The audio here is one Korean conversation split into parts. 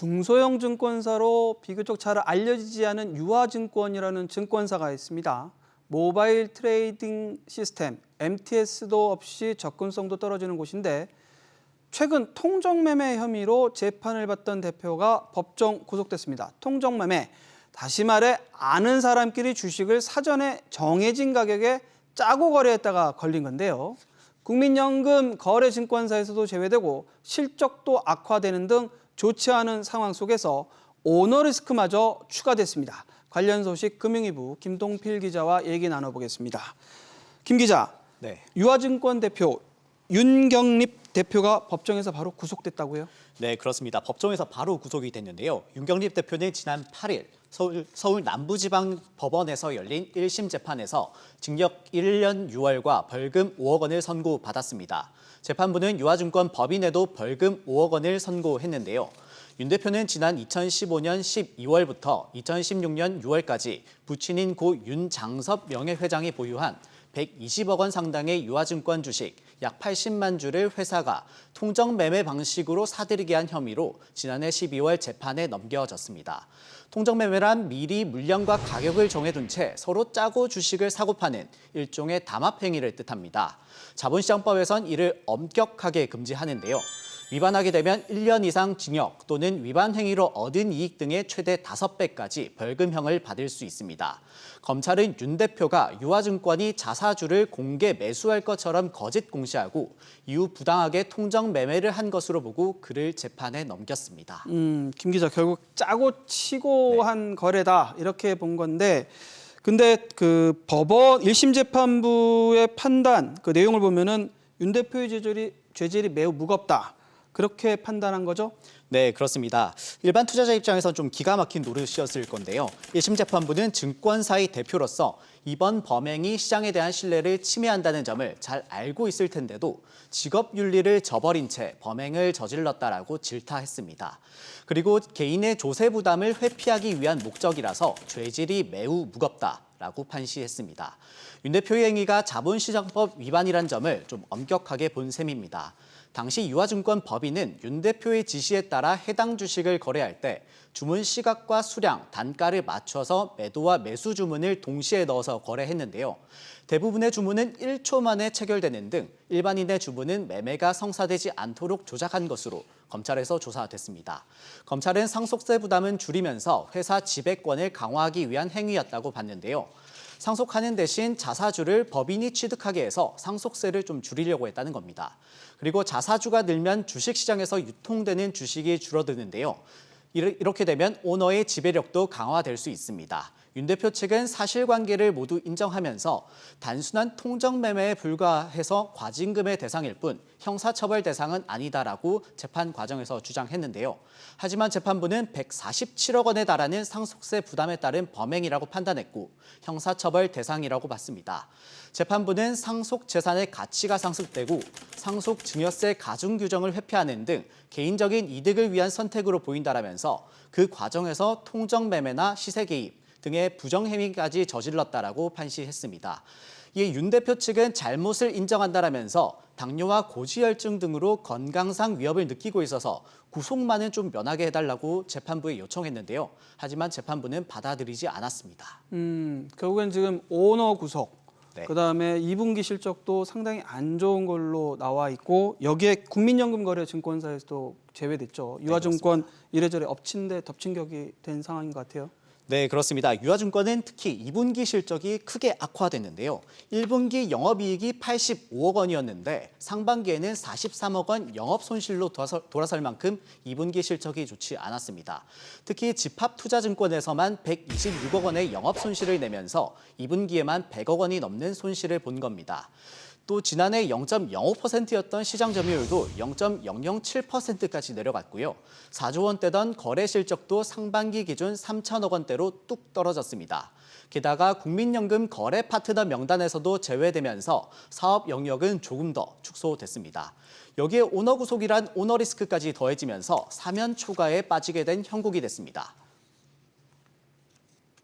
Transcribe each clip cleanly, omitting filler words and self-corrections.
중소형 증권사로 비교적 잘 알려지지 않은 유화증권이라는 증권사가 있습니다. 모바일 트레이딩 시스템 MTS도 없이 접근성도 떨어지는 곳인데 최근 통정매매 혐의로 재판을 받던 대표가 법정 구속됐습니다. 통정매매, 다시 말해 아는 사람끼리 주식을 사전에 정해진 가격에 짜고 거래했다가 걸린 건데요. 국민연금 거래증권사에서도 제외되고 실적도 악화되는 등 좋지 않은 상황 속에서 오너리스크마저 추가됐습니다. 관련 소식 금융위부 김동필 기자와 얘기 나눠보겠습니다. 김 기자, 네. 유화증권 대표 윤경립 대표가 법정에서 바로 구속됐다고요? 네, 그렇습니다. 법정에서 바로 구속이 됐는데요. 윤경립 대표는 지난 8일 서울 남부지방법원에서 열린 1심 재판에서 징역 1년 6월과 벌금 5억 원을 선고받았습니다. 재판부는 유화증권 법인에도 벌금 5억 원을 선고했는데요. 윤 대표는 지난 2015년 12월부터 2016년 6월까지 부친인 고 윤장섭 명예회장이 보유한 120억 원 상당의 유화증권 주식 약 80만 주를 회사가 통정매매 방식으로 사들이게 한 혐의로 지난해 12월 재판에 넘겨졌습니다. 통정매매란 미리 물량과 가격을 정해둔 채 서로 짜고 주식을 사고 파는 일종의 담합행위를 뜻합니다. 자본시장법에선 이를 엄격하게 금지하는데요. 위반하게 되면 1년 이상 징역 또는 위반 행위로 얻은 이익 등의 최대 5배까지 벌금형을 받을 수 있습니다. 검찰은 윤 대표가 유화증권이 자사주를 공개 매수할 것처럼 거짓 공시하고 이후 부당하게 통정 매매를 한 것으로 보고 그를 재판에 넘겼습니다. 김 기자, 결국 짜고 치고 한 거래다 이렇게 본 건데, 근데 그 법원 1심 재판부의 판단 그 내용을 보면은 윤 대표의 죄질이 매우 무겁다. 그렇게 판단한 거죠? 네, 그렇습니다. 일반 투자자 입장에선 좀 기가 막힌 노릇이었을 건데요. 1심 재판부는 증권사의 대표로서 이번 범행이 시장에 대한 신뢰를 침해한다는 점을 잘 알고 있을 텐데도 직업 윤리를 저버린 채 범행을 저질렀다라고 질타했습니다. 그리고 개인의 조세 부담을 회피하기 위한 목적이라서 죄질이 매우 무겁다라고 판시했습니다. 윤 대표의 행위가 자본시장법 위반이란 점을 좀 엄격하게 본 셈입니다. 당시 유화증권 법인은 윤 대표의 지시에 따라 해당 주식을 거래할 때 주문 시각과 수량, 단가를 맞춰서 매도와 매수 주문을 동시에 넣어서 거래했는데요. 대부분의 주문은 1초 만에 체결되는 등 일반인의 주문은 매매가 성사되지 않도록 조작한 것으로 검찰에서 조사됐습니다. 검찰은 상속세 부담은 줄이면서 회사 지배권을 강화하기 위한 행위였다고 봤는데요. 상속하는 대신 자사주를 법인이 취득하게 해서 상속세를 좀 줄이려고 했다는 겁니다. 그리고 자사주가 늘면 주식시장에서 유통되는 주식이 줄어드는데요. 이렇게 되면 오너의 지배력도 강화될 수 있습니다. 윤 대표 측은 사실관계를 모두 인정하면서 단순한 통정매매에 불과해서 과징금의 대상일 뿐 형사처벌 대상은 아니다라고 재판 과정에서 주장했는데요. 하지만 재판부는 147억 원에 달하는 상속세 부담에 따른 범행이라고 판단했고 형사처벌 대상이라고 봤습니다. 재판부는 상속 재산의 가치가 상승되고 상속 증여세 가중 규정을 회피하는 등 개인적인 이득을 위한 선택으로 보인다라면서 그 과정에서 통정매매나 시세 개입 등의 부정행위까지 저질렀다라고 판시했습니다. 이에 윤 대표 측은 잘못을 인정한다라면서 당뇨와 고지혈증 등으로 건강상 위협을 느끼고 있어서 구속만은 좀 면하게 해달라고 재판부에 요청했는데요. 하지만 재판부는 받아들이지 않았습니다. 결국엔 지금 오너 구속, 네. 그다음에 2분기 실적도 상당히 안 좋은 걸로 나와 있고 여기에 국민연금거래증권사에서도 제외됐죠. 유화증권 이래저래 덮친 격이 된 상황인 것 같아요. 네, 그렇습니다. 유화증권은 특히 2분기 실적이 크게 악화됐는데요. 1분기 영업이익이 85억 원이었는데 상반기에는 43억 원 영업손실로 돌아설 만큼 2분기 실적이 좋지 않았습니다. 특히 집합투자증권에서만 126억 원의 영업손실을 내면서 2분기에만 100억 원이 넘는 손실을 본 겁니다. 또 지난해 0.05%였던 시장 점유율도 0.007%까지 내려갔고요. 4조 원대던 거래 실적도 상반기 기준 3천억 원대로 뚝 떨어졌습니다. 게다가 국민연금 거래 파트너 명단에서도 제외되면서 사업 영역은 조금 더 축소됐습니다. 여기에 오너 구속이란 오너 리스크까지 더해지면서 사면 초과에 빠지게 된 형국이 됐습니다.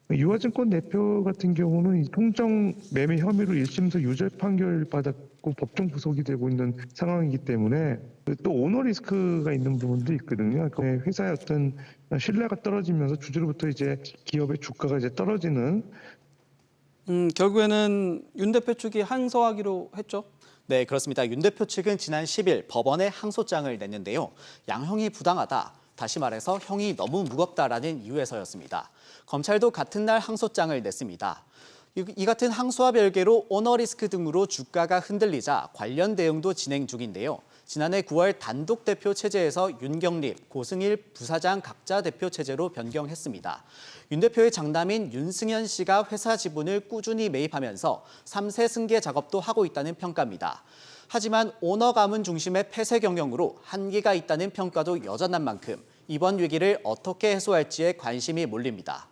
유아증권 대표 같은 경우는 이 통정 매매 혐의로 1심에서 유죄 판결 받았고 법정 구속이 되고 있는 상황이기 때문에 또 오너 리스크가 있는 부분도 있거든요. 회사의 어떤 신뢰가 떨어지면서 주주로부터 이제 기업의 주가가 이제 떨어지는. 결국에는 윤 대표 측이 항소하기로 했죠. 네, 그렇습니다. 윤 대표 측은 지난 10일 법원에 항소장을 냈는데요. 양형이 부당하다. 다시 말해서 형이 너무 무겁다라는 이유에서였습니다. 검찰도 같은 날 항소장을 냈습니다. 이 같은 항소와 별개로 오너리스크 등으로 주가가 흔들리자 관련 대응도 진행 중인데요. 지난해 9월 단독 대표 체제에서 윤경립, 고승일 부사장 각자 대표 체제로 변경했습니다. 윤 대표의 장남인 윤승현 씨가 회사 지분을 꾸준히 매입하면서 3세 승계 작업도 하고 있다는 평가입니다. 하지만 오너 가문 중심의 폐쇄 경영으로 한계가 있다는 평가도 여전한 만큼 이번 위기를 어떻게 해소할지에 관심이 몰립니다.